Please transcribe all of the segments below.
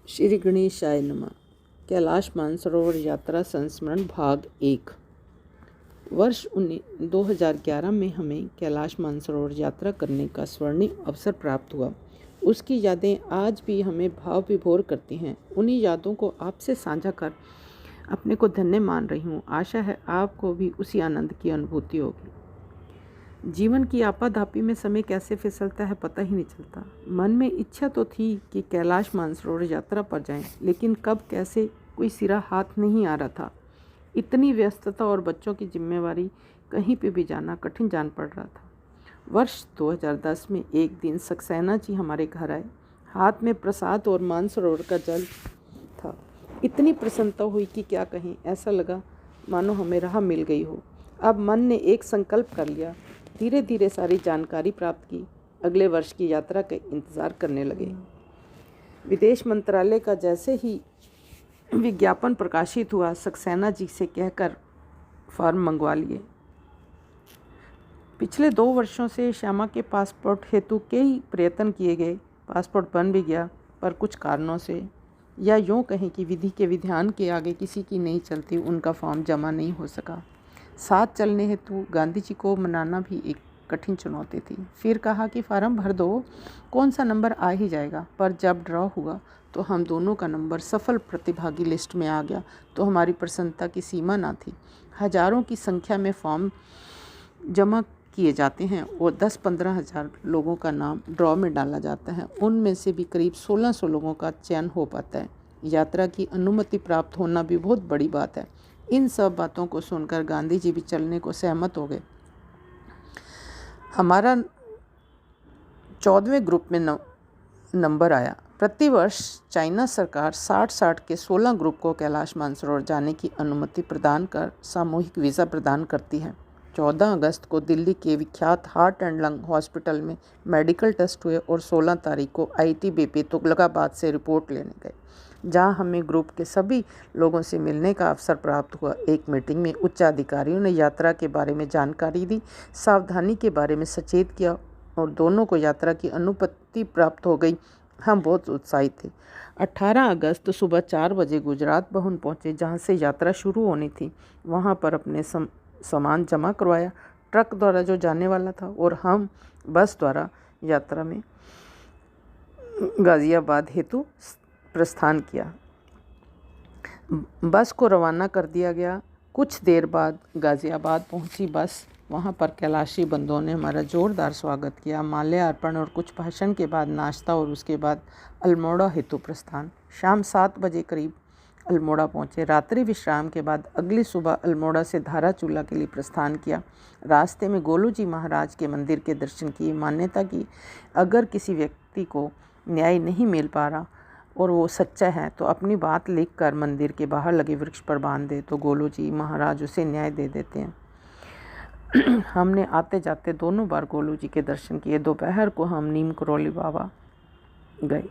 श्री गणेशाय नमः। कैलाश मानसरोवर यात्रा संस्मरण भाग 1। वर्ष 2011 में हमें कैलाश मानसरोवर यात्रा करने का स्वर्णिम अवसर प्राप्त हुआ। उसकी यादें आज भी हमें भाव विभोर करती हैं। उन्हीं यादों को आपसे साझा कर अपने को धन्य मान रही हूँ। आशा है आपको भी उसी आनंद की अनुभूति होगी। जीवन की आपाधापी में समय कैसे फिसलता है पता ही नहीं चलता। मन में इच्छा तो थी कि कैलाश मानसरोवर यात्रा पर जाएं, लेकिन कब कैसे कोई सिरा हाथ नहीं आ रहा था। इतनी व्यस्तता और बच्चों की जिम्मेवारी, कहीं पे भी जाना कठिन जान पड़ रहा था। वर्ष 2010 में एक दिन सक्सेना जी हमारे घर आए। हाथ में प्रसाद और मानसरोवर का जल था। इतनी प्रसन्नता हुई कि क्या कहें। ऐसा लगा मानो हमें राह मिल गई हो। अब मन ने एक संकल्प कर लिया। धीरे धीरे सारी जानकारी प्राप्त की। अगले वर्ष की यात्रा का इंतज़ार करने लगे। विदेश मंत्रालय का जैसे ही विज्ञापन प्रकाशित हुआ, सक्सेना जी से कहकर फॉर्म मंगवा लिए। पिछले 2 वर्षों से श्यामा के पासपोर्ट हेतु कई प्रयत्न किए गए। पासपोर्ट बन भी गया, पर कुछ कारणों से, या यूँ कहें कि विधि के विधान के आगे किसी की नहीं चलती, उनका फॉर्म जमा नहीं हो सका। साथ चलने हेतु गांधी जी को मनाना भी एक कठिन चुनौती थी। फिर कहा कि फार्म भर दो, कौन सा नंबर आ ही जाएगा। पर जब ड्रॉ हुआ तो हम दोनों का नंबर सफल प्रतिभागी लिस्ट में आ गया तो हमारी प्रसन्नता की सीमा ना थी। हजारों की संख्या में फॉर्म जमा किए जाते हैं और 10-15 हज़ार लोगों का नाम ड्रॉ में डाला जाता है। उनमें से भी करीब 1600 लोगों का चयन हो पाता है। यात्रा की अनुमति प्राप्त होना भी बहुत बड़ी बात है। इन सब बातों को सुनकर गांधी जी भी चलने को सहमत हो गए। हमारा 14वें ग्रुप में नंबर आया। प्रतिवर्ष चाइना सरकार 60-60 के 16 ग्रुप को कैलाश मानसरोवर जाने की अनुमति प्रदान कर सामूहिक वीज़ा प्रदान करती है। 14 अगस्त को दिल्ली के विख्यात हार्ट एंड लंग हॉस्पिटल में मेडिकल टेस्ट हुए और 16 तारीख को ITBP तुगलकाबाद से रिपोर्ट लेने गए, जहां हमें ग्रुप के सभी लोगों से मिलने का अवसर प्राप्त हुआ। एक मीटिंग में उच्च अधिकारियों ने यात्रा के बारे में जानकारी दी, सावधानी के बारे में सचेत किया और दोनों को यात्रा की अनुमति प्राप्त हो गई। हम बहुत उत्साहित थे। 18 अगस्त सुबह 4 बजे गुजरात भवन पहुंचे, जहां से यात्रा शुरू होनी थी। वहां पर अपने सामान जमा करवाया। ट्रक द्वारा जो जाने वाला था और हम बस द्वारा यात्रा में गाज़ियाबाद हेतु प्रस्थान किया। बस को रवाना कर दिया गया। कुछ देर बाद गाज़ियाबाद पहुंची बस। वहां पर कैलाशी बंधुओं ने हमारा जोरदार स्वागत किया। माल्यार्पण और कुछ भाषण के बाद नाश्ता और उसके बाद अल्मोड़ा हेतु प्रस्थान। शाम 7 बजे करीब अल्मोड़ा पहुंचे। रात्रि विश्राम के बाद अगली सुबह अल्मोड़ा से धाराचूला के लिए प्रस्थान किया। रास्ते में गोलू जी महाराज के मंदिर के दर्शन किए। मान्यता की अगर किसी व्यक्ति को न्याय नहीं मिल पा रहा और वो सच्चा है तो अपनी बात लिखकर मंदिर के बाहर लगे वृक्ष पर बांध दे, तो गोलू जी महाराज उसे न्याय दे देते हैं। हमने आते जाते दोनों बार गोलू जी के दर्शन किए। दोपहर को हम नीम करौली बाबा गए।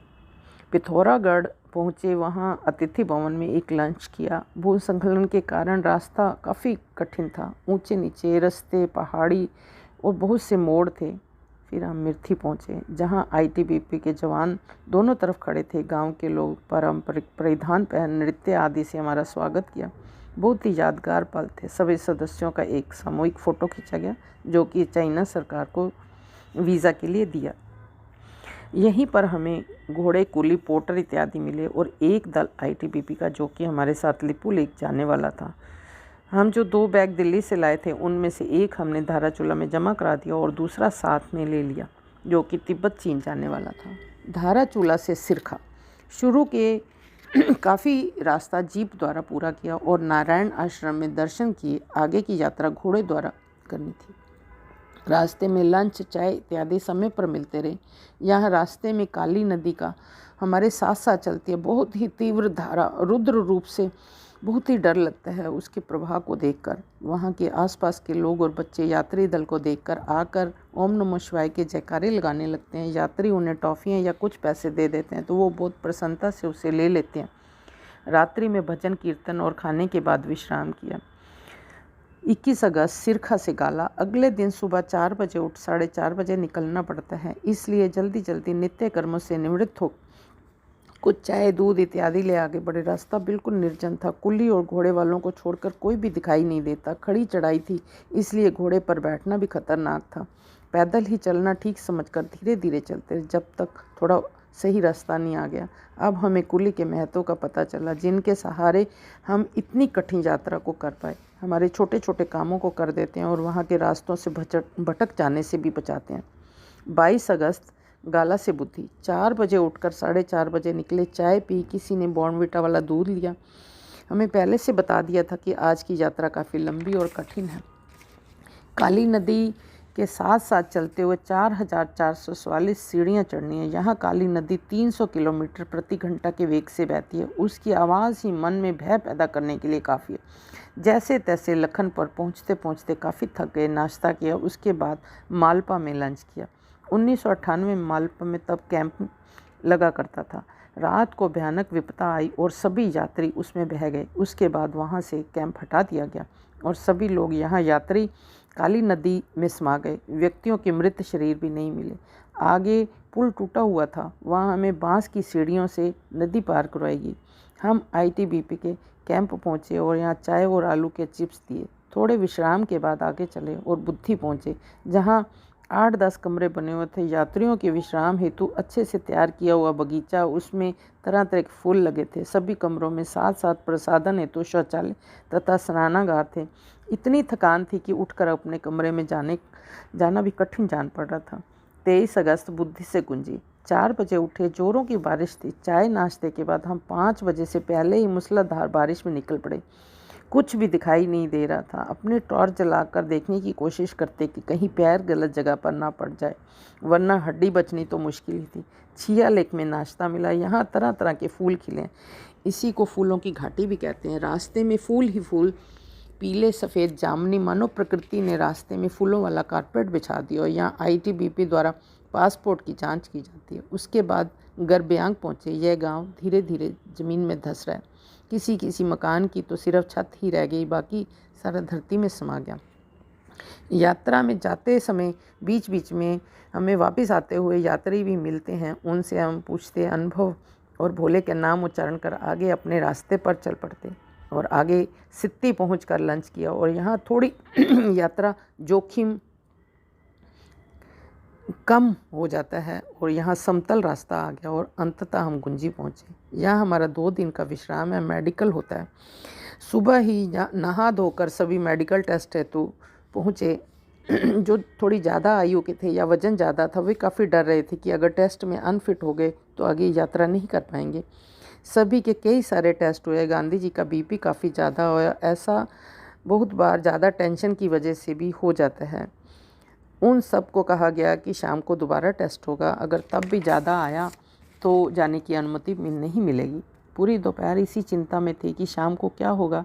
पिथौरागढ़ पहुँचे। वहाँ अतिथि भवन में एक लंच किया। भूस्खलन के कारण रास्ता काफ़ी कठिन था। ऊंचे नीचे रास्ते, पहाड़ी और बहुत से मोड़ थे। फिर हम मिर्थी पहुँचे, जहाँ ITBP के जवान दोनों तरफ खड़े थे। गांव के लोग पारंपरिक परिधान पहन नृत्य आदि से हमारा स्वागत किया। बहुत ही यादगार पल थे। सभी सदस्यों का एक सामूहिक फ़ोटो खींचा गया, जो कि चाइना सरकार को वीज़ा के लिए दिया। यहीं पर हमें घोड़े, कुली, पोटर इत्यादि मिले और एक दल ITBP का, जो कि हमारे साथ लिपू लेक जाने वाला था। हम जो 2 बैग दिल्ली से लाए थे, उनमें से एक हमने धाराचूला में जमा करा दिया और दूसरा साथ में ले लिया, जो कि तिब्बत चीन जाने वाला था। धाराचूला से सिरखा शुरू के काफ़ी रास्ता जीप द्वारा पूरा किया और नारायण आश्रम में दर्शन किए। आगे की यात्रा घोड़े द्वारा करनी थी। रास्ते में लंच, चाय इत्यादि समय पर मिलते रहे। यहाँ रास्ते में काली नदी का हमारे साथ साथ चलती है। बहुत ही तीव्र धारा, रुद्र रूप से बहुत ही डर लगता है उसके प्रभाव को देखकर। वहाँ के आसपास के लोग और बच्चे यात्री दल को देखकर आकर ओम नमः शिवाय के जयकारे लगाने लगते हैं। यात्री उन्हें टॉफ़ियाँ या कुछ पैसे दे देते हैं तो वो बहुत प्रसन्नता से उसे ले लेते हैं। रात्रि में भजन कीर्तन और खाने के बाद विश्राम किया। 21 अगस्त सिरखा से गाला। अगले दिन सुबह 4 बजे उठ 4:30 बजे निकलना पड़ता है, इसलिए जल्दी जल्दी नित्य कर्मों से निवृत्त हो कुछ चाय दूध इत्यादि ले आगे बढ़े। रास्ता बिल्कुल निर्जन था। कुल्ली और घोड़े वालों को छोड़कर कोई भी दिखाई नहीं देता। खड़ी चढ़ाई थी, इसलिए घोड़े पर बैठना भी खतरनाक था। पैदल ही चलना ठीक समझकर धीरे धीरे चलते जब तक थोड़ा सही रास्ता नहीं आ गया। अब हमें कुल्ली के महत्व का पता चला, जिनके सहारे हम इतनी कठिन यात्रा को कर पाए। हमारे छोटे छोटे कामों को कर देते हैं और वहाँ के रास्तों से भटक जाने से भी बचाते हैं। 22 अगस्त गाला से बुद्धि। 4 बजे उठकर 4:30 बजे निकले। चाय पी, किसी ने बॉर्नविटा वाला दूध लिया। हमें पहले से बता दिया था कि आज की यात्रा काफ़ी लंबी और कठिन है। काली नदी के साथ साथ चलते हुए 4444 सीढ़ियाँ चढ़नी है। यहाँ काली नदी 300 किलोमीटर प्रति घंटा के वेग से बहती है। उसकी आवाज़ ही मन में भय पैदा करने के लिए काफ़ी है। जैसे तैसे लखनपुर पहुँचते पहुँचते काफ़ी थक गए। नाश्ता किया, उसके बाद मालपा में लंच किया। 1998 में मालपा में तब कैंप लगा करता था। रात को भयानक विपदा आई और सभी यात्री उसमें बह गए। उसके बाद वहाँ से कैंप हटा दिया गया और सभी लोग यहाँ यात्री काली नदी में समा गए। व्यक्तियों के मृत शरीर भी नहीं मिले। आगे पुल टूटा हुआ था, वहाँ हमें बांस की सीढ़ियों से नदी पार करवाएगी। हम आईटीबीपी के कैंप पहुँचे और यहाँ चाय और आलू के चिप्स दिए। थोड़े विश्राम के बाद आगे चले और बुद्धि पहुँचे, जहाँ 8-10 कमरे बने हुए थे। यात्रियों के विश्राम हेतु अच्छे से तैयार किया हुआ बगीचा, उसमें तरह तरह के फूल लगे थे। सभी कमरों में साथ साथ प्रसाधन हेतु शौचालय तथा स्नानागार थे। इतनी थकान थी कि उठकर अपने कमरे में जाना भी कठिन जान पड़ रहा था। 23 अगस्त बुद्धि से गुंजी। 4 बजे उठे, जोरों की बारिश थी। चाय नाश्ते के बाद हम 5 बजे से पहले ही मूसलाधार बारिश में निकल पड़े। कुछ भी दिखाई नहीं दे रहा था। अपने टॉर्च जलाकर देखने की कोशिश करते कि कहीं पैर गलत जगह पर ना पड़ जाए, वरना हड्डी बचनी तो मुश्किल ही थी। छिया लेक में नाश्ता मिला। यहाँ तरह तरह के फूल खिले, इसी को फूलों की घाटी भी कहते हैं। रास्ते में फूल ही फूल, पीले सफ़ेद जामुनी, मानो प्रकृति ने रास्ते में फूलों वाला कारपेट बिछा दिया। और यहाँ आईटीबीपी द्वारा पासपोर्ट की जांच की जाती है। उसके बाद गर्ब्यांग पहुँचे। यह गांव धीरे धीरे ज़मीन में धंस रहा है। किसी किसी मकान की तो सिर्फ छत ही रह गई, बाकी सारा धरती में समा गया। यात्रा में जाते समय बीच बीच में हमें वापस आते हुए यात्री भी मिलते हैं। उनसे हम पूछते, अनुभव और भोले के नाम उच्चारण कर आगे अपने रास्ते पर चल पड़ते और आगे सित्ती पहुंचकर लंच किया। और यहाँ थोड़ी यात्रा जोखिम कम हो जाता है और यहाँ समतल रास्ता आ गया और अंततः हम गुंजी पहुँचे। यहाँ हमारा 2 दिन का विश्राम है। मेडिकल होता है। सुबह ही नहा धोकर सभी मेडिकल टेस्ट हेतु पहुँचे। जो थोड़ी ज़्यादा आयु के थे या वज़न ज़्यादा था, वे काफ़ी डर रहे थे कि अगर टेस्ट में अनफिट हो गए तो आगे यात्रा नहीं कर पाएंगे। सभी के कई सारे टेस्ट हुए। गांधी जी का बीपी काफ़ी ज़्यादा हुआ। ऐसा बहुत बार ज़्यादा टेंशन की वजह से भी हो जाता है। उन सब को कहा गया कि शाम को दोबारा टेस्ट होगा। अगर तब भी ज़्यादा आया तो जाने की अनुमति नहीं मिलेगी। पूरी दोपहर इसी चिंता में थी कि शाम को क्या होगा।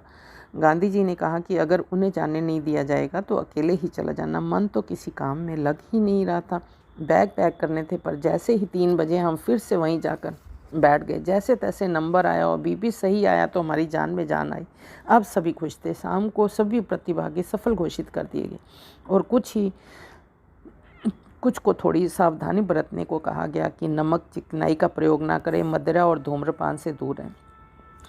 गांधी जी ने कहा कि अगर उन्हें जाने नहीं दिया जाएगा तो अकेले ही चला जाना। मन तो किसी काम में लग ही नहीं रहा था। बैग पैक करने थे, पर जैसे ही 3 बजे हम फिर से वहीं जाकर बैठ गए। जैसे तैसे नंबर आया और बीपी सही आया तो हमारी जान में जान आई। अब सभी खुश थे। शाम को सभी प्रतिभागी सफल घोषित कर दिए गए और कुछ को थोड़ी सावधानी बरतने को कहा गया कि नमक चिकनाई का प्रयोग ना करें, मदिरा और धूम्रपान से दूर रहें।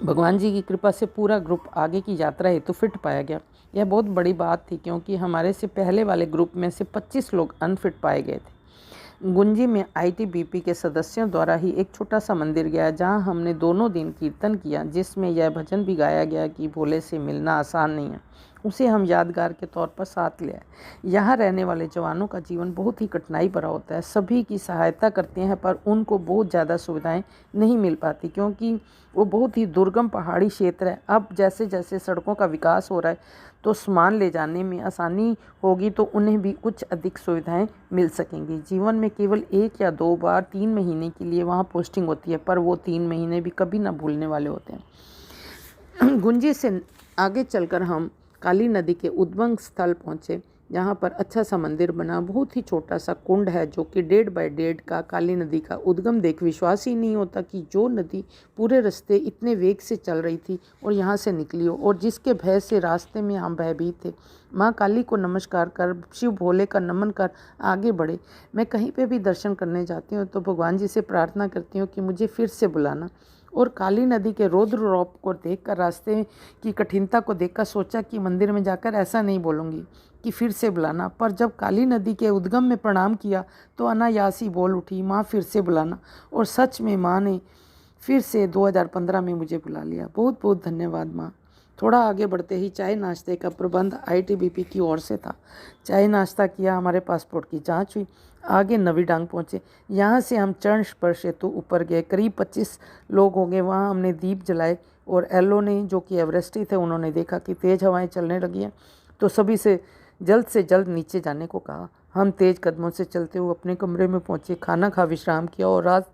भगवान जी की कृपा से पूरा ग्रुप आगे की यात्रा हेतु फिट पाया गया। यह बहुत बड़ी बात थी, क्योंकि हमारे से पहले वाले ग्रुप में से 25 लोग अनफिट पाए गए थे। गुंजी में आईटीबीपी के सदस्यों द्वारा ही एक छोटा सा मंदिर गया, जहां हमने 2 दिन कीर्तन किया, जिसमें यह भजन भी गाया गया कि भोले से मिलना आसान नहीं है। उसे हम यादगार के तौर पर साथ ले आए। यहाँ रहने वाले जवानों का जीवन बहुत ही कठिनाई भरा होता है। सभी की सहायता करते हैं, पर उनको बहुत ज़्यादा सुविधाएं नहीं मिल पाती, क्योंकि वो बहुत ही दुर्गम पहाड़ी क्षेत्र है। अब जैसे जैसे सड़कों का विकास हो रहा है तो सामान ले जाने में आसानी होगी, तो उन्हें भी कुछ अधिक सुविधाएं मिल सकेंगी। जीवन में केवल 1 या 2 बार 3 महीने के लिए वहाँ पोस्टिंग होती है, पर वो 3 महीने भी कभी ना भूलने वाले होते हैं। गुंजी से आगे चलकर हम काली नदी के उद्गम स्थल पहुँचे। यहाँ पर अच्छा सा मंदिर बना, बहुत ही छोटा सा कुंड है जो कि 1.5 बाय 1.5 का काली नदी का उद्गम देख विश्वास ही नहीं होता कि जो नदी पूरे रास्ते इतने वेग से चल रही थी और यहाँ से निकली हो, और जिसके भय से रास्ते में हम भयभीत थे। माँ काली को नमस्कार कर, शिव भोले का नमन कर आगे बढ़े। मैं कहीं पे भी दर्शन करने जाती हूँ तो भगवान जी से प्रार्थना करती हूँ कि मुझे फिर से बुलाना। और काली नदी के रौद्र रूप को देखकर, रास्ते की कठिनता को देखकर सोचा कि मंदिर में जाकर ऐसा नहीं बोलूँगी कि फिर से बुलाना। पर जब काली नदी के उद्गम में प्रणाम किया तो अनायास ही बोल उठी, माँ फिर से बुलाना। और सच में माँ ने फिर से 2015 में मुझे बुला लिया। बहुत बहुत धन्यवाद माँ। थोड़ा आगे बढ़ते ही चाय नाश्ते का प्रबंध आईटीबीपी की ओर से था। चाय नाश्ता किया, हमारे पासपोर्ट की जांच हुई, आगे नवीडांग पहुँचे। यहाँ से हम चरण स्पर्श सेतु ऊपर गए, करीब 25 लोग होंगे। वहाँ हमने दीप जलाए और एलो ने, जो कि एवरेस्टी थे, उन्होंने देखा कि तेज़ हवाएं चलने लगी हैं तो सभी से जल्द नीचे जाने को कहा। हम तेज़ कदमों से चलते हुए अपने कमरे में पहुँचे, खाना खा विश्राम किया और रात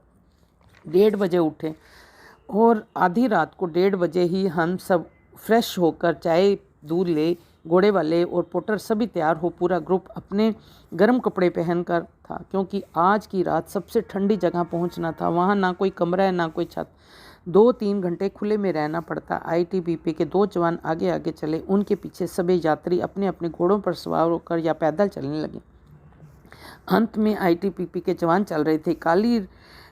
1:30 बजे उठे। और आधी रात को 1:30 बजे ही हम सब फ्रेश होकर चाय दूध ले, घोड़े वाले और पोटर सभी तैयार हो, पूरा ग्रुप अपने गर्म कपड़े पहनकर था क्योंकि आज की रात सबसे ठंडी जगह पहुंचना था। वहां ना कोई कमरा है ना कोई छत, 2-3 घंटे खुले में रहना पड़ता। आईटीबीपी के 2 जवान आगे आगे चले, उनके पीछे सभी यात्री अपने अपने घोड़ों पर सवार होकर या पैदल चलने लगे। अंत में आईटीबीपी के जवान चल रहे थे। काली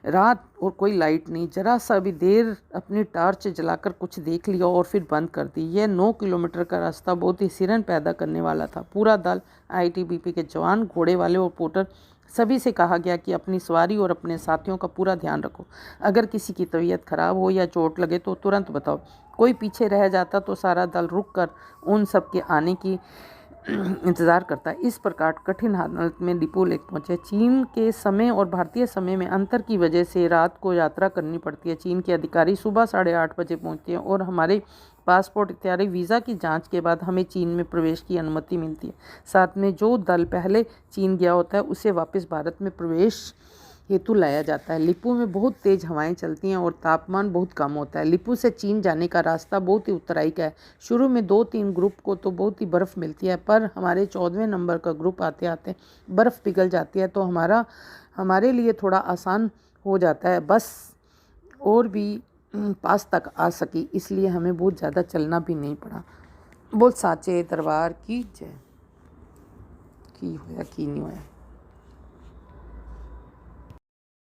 रात और कोई लाइट नहीं। जरा सा भी देर अपनी टार्च जलाकर कुछ देख लिया और फिर बंद कर दी। यह 9 किलोमीटर का रास्ता बहुत ही सिरन पैदा करने वाला था। पूरा दल, आईटीबीपी के जवान, घोड़े वाले और पोटर, सभी से कहा गया कि अपनी सवारी और अपने साथियों का पूरा ध्यान रखो। अगर किसी की तबीयत खराब हो या चोट लगे तो तुरंत बताओ। कोई पीछे रह जाता तो सारा दल रुक कर उन सब के आने की इंतज़ार करता। इस प्रकार कठिन हालत में डिपो लेक पहुंचे। चीन के समय और भारतीय समय में अंतर की वजह से रात को यात्रा करनी पड़ती है। चीन के अधिकारी सुबह 8:30 बजे पहुंचते हैं और हमारे पासपोर्ट इत्यादि वीज़ा की जांच के बाद हमें चीन में प्रवेश की अनुमति मिलती है। साथ में जो दल पहले चीन गया होता है उसे वापस भारत में प्रवेश हेतु लाया जाता है। लिपू में बहुत तेज़ हवाएं चलती हैं और तापमान बहुत कम होता है। लिपू से चीन जाने का रास्ता बहुत ही उत्तराई का है। शुरू में 2-3 ग्रुप को तो बहुत ही बर्फ़ मिलती है, पर हमारे 14वें नंबर का ग्रुप आते आते बर्फ़ पिघल जाती है तो हमारे लिए थोड़ा आसान हो जाता है, बस और भी पास तक आ सकी, इसलिए हमें बहुत ज़्यादा चलना भी नहीं पड़ा। बोल साचे दरबार की जय। की होया की नहीं होया।